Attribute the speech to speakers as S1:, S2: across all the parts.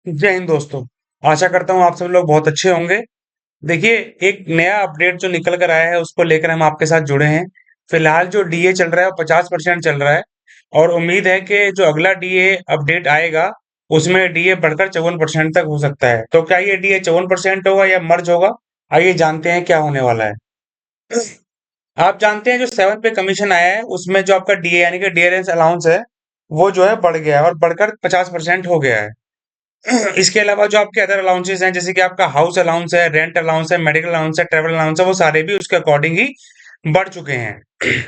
S1: जय हिंद दोस्तों। आशा करता हूँ आप सब लोग बहुत अच्छे होंगे। देखिए, एक नया अपडेट जो निकल कर आया है उसको लेकर हम आपके साथ जुड़े हैं। फिलहाल जो डीए चल रहा है वो 50% चल रहा है और उम्मीद है कि जो अगला डीए अपडेट आएगा उसमें डीए बढ़कर 54% तक हो सकता है। तो क्या ये डीए 54% होगा या मर्ज होगा? आइए जानते हैं क्या होने वाला है। आप जानते हैं जो सेवन पे कमीशन आया है उसमें जो आपका डीए यानी कि डियरेंस अलाउंस है वो जो है बढ़ गया है और बढ़कर 50% हो गया है। इसके अलावा जो आपके अदर अलाउंसेस हैं जैसे कि आपका हाउस अलाउंस है, रेंट अलाउंस है, मेडिकल अलाउंस है, ट्रेवल अलाउंस है, वो सारे भी उसके अकॉर्डिंग ही बढ़ चुके हैं।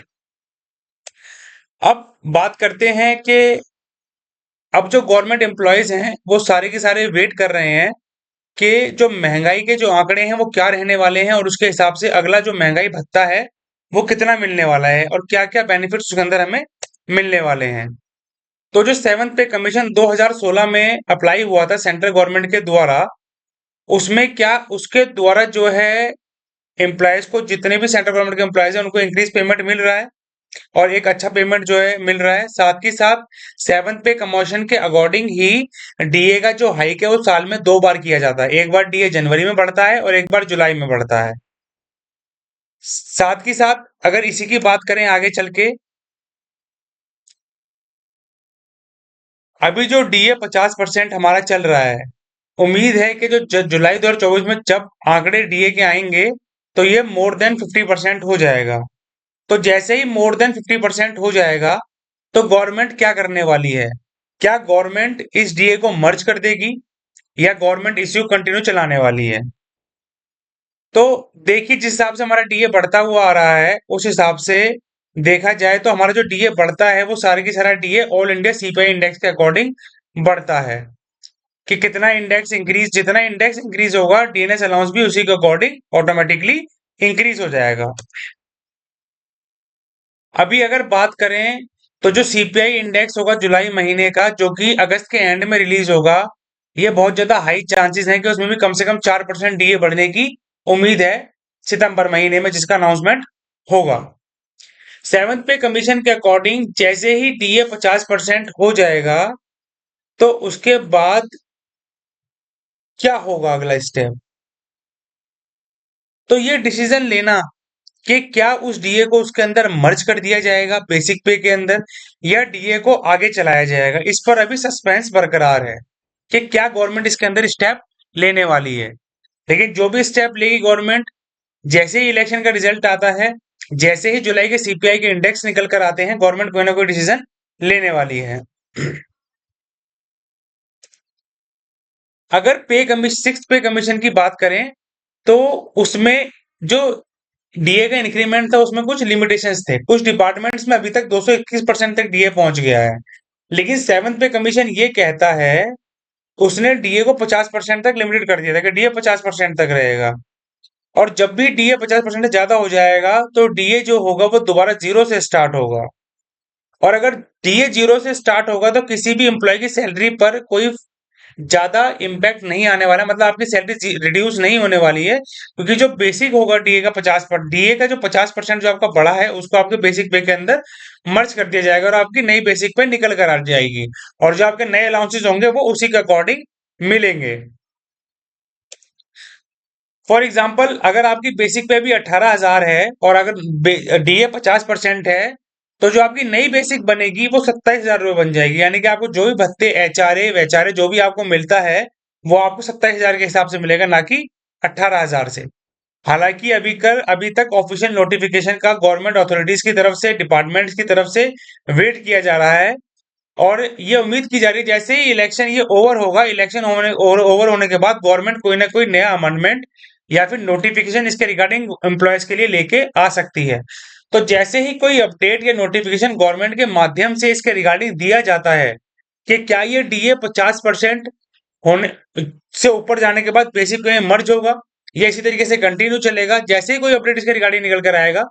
S1: अब बात करते हैं कि अब जो गवर्नमेंट एम्प्लॉयज हैं वो सारे के सारे वेट कर रहे हैं कि जो महंगाई के जो आंकड़े हैं वो क्या रहने वाले हैं और उसके हिसाब से अगला जो महंगाई भत्ता है वो कितना मिलने वाला है और क्या क्या बेनिफिट्स उसके अंदर हमें मिलने वाले हैं। तो जो सेवंथ पे कमीशन 2016 में अप्लाई हुआ था सेंट्रल गवर्नमेंट के द्वारा, उसमें क्या उसके द्वारा जो है एम्प्लॉयज को जितने भी सेंट्रल गवर्नमेंट के एम्प्लॉयज हैं उनको इंक्रीज पेमेंट मिल रहा है और एक अच्छा पेमेंट जो है मिल रहा है। साथ ही साथ सेवंथ पे कमीशन के अकॉर्डिंग ही डीए का जो हाइक है वो साल में 2 बार किया जाता है। एक बार डीए जनवरी में बढ़ता है और एक बार जुलाई में बढ़ता है। साथ ही साथ अगर इसी की बात करें आगे चल के, अभी जो डीए 50% हमारा चल रहा है, उम्मीद है कि जो जुलाई 2024 में जब आंकड़े डीए के आएंगे तो ये मोर देन 50% हो जाएगा। तो जैसे ही मोर देन 50% हो जाएगा तो गवर्नमेंट क्या करने वाली है? क्या गवर्नमेंट इस डीए को मर्ज कर देगी या गवर्नमेंट इश्यू कंटिन्यू चलाने वाली है? तो देखिए, जिस हिसाब से हमारा डीए बढ़ता हुआ आ रहा है उस हिसाब से देखा जाए तो हमारा जो डीए बढ़ता है वो सारे की सारा DA all India CPI index के अकॉर्डिंग बढ़ता है कि कितना इंडेक्स इंक्रीज, जितना इंडेक्स इंक्रीज होगा डीएनएस अलाउंस भी उसी के अकॉर्डिंग ऑटोमेटिकली इंक्रीज हो जाएगा। अभी अगर बात करें तो जो सीपीआई इंडेक्स होगा जुलाई महीने का जो कि अगस्त के एंड में रिलीज होगा, ये बहुत ज्यादा हाई चांसेस हैं कि उसमें भी कम से कम 4% डीए बढ़ने की उम्मीद है सितंबर महीने में जिसका अनाउंसमेंट होगा। सेवंथ पे कमीशन के अकॉर्डिंग जैसे ही डीए 50% हो जाएगा तो उसके बाद क्या होगा अगला स्टेप? तो ये डिसीजन लेना कि क्या उस डीए को उसके अंदर मर्ज कर दिया जाएगा बेसिक पे के अंदर या डीए को आगे चलाया जाएगा, इस पर अभी सस्पेंस बरकरार है कि क्या गवर्नमेंट इसके अंदर स्टेप लेने वाली है। लेकिन जो भी स्टेप लेगी गवर्नमेंट, जैसे ही इलेक्शन का रिजल्ट आता है, जैसे ही जुलाई के सीपीआई के इंडेक्स निकल कर आते हैं, गवर्नमेंट कोई ना कोई डिसीजन लेने वाली है। अगर पे कमीशन, सिक्स पे कमीशन की बात करें तो उसमें जो डीए का इंक्रीमेंट था उसमें कुछ लिमिटेशंस थे, कुछ डिपार्टमेंट्स में अभी तक 221% तक डीए पहुंच गया है। लेकिन सेवंथ पे कमीशन ये कहता है, उसने डीए को 50% तक लिमिटेड कर दिया था कि डीए 50% तक रहेगा और जब भी डीए 50% से ज्यादा हो जाएगा तो डीए जो होगा वो दोबारा जीरो से स्टार्ट होगा। और अगर डीए जीरो से स्टार्ट होगा तो किसी भी एम्प्लॉय की सैलरी पर कोई ज्यादा इम्पैक्ट नहीं आने वाला, मतलब आपकी सैलरी रिड्यूस नहीं होने वाली है क्योंकि जो बेसिक होगा डीए का 50%, डीए का जो 50% जो आपका बढ़ा है उसको आपके बेसिक पे के अंदर मर्ज कर दिया जाएगा और आपकी नई बेसिक पे निकल कर आ जाएगी और जो आपके नए अलाउंसेस होंगे वो उसी के अकॉर्डिंग मिलेंगे। फॉर एग्जाम्पल, अगर आपकी बेसिक पे भी 18,000 है और अगर डीए 50% है तो जो आपकी नई बेसिक बनेगी वो 27,000 रुपये बन जाएगी, यानी कि आपको जो भी भत्ते एचआरए वेचारे जो भी आपको मिलता है वो आपको 27,000 के हिसाब से मिलेगा, ना कि 18,000 से। हालांकि अभी तक ऑफिशियल नोटिफिकेशन का गवर्नमेंट अथॉरिटीज की तरफ से, डिपार्टमेंट्स की तरफ से वेट किया जा रहा है और ये उम्मीद की जा रही है जैसे ही इलेक्शन ये ओवर होगा, इलेक्शन ओवर होने के बाद गवर्नमेंट कोई ना कोई नया अमेंडमेंट या फिर नोटिफिकेशन इसके रिगार्डिंग एम्प्लॉयज के लिए लेके आ सकती है। तो जैसे ही कोई अपडेट या नोटिफिकेशन गवर्नमेंट के माध्यम से इसके रिगार्डिंग दिया जाता है कि क्या ये डीए 50% होने से ऊपर जाने के बाद बेसिक में मर्ज होगा या इसी तरीके से कंटिन्यू चलेगा, जैसे ही कोई अपडेट इसके रिगार्डिंग निकल कर आएगा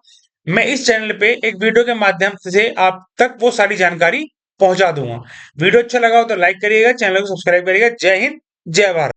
S1: मैं इस चैनल पे एक वीडियो के माध्यम से आप तक वो सारी जानकारी पहुंचा दूंगा। वीडियो अच्छा लगा हो तो लाइक करिएगा, चैनल को सब्सक्राइब करिएगा। जय हिंद, जय भारत।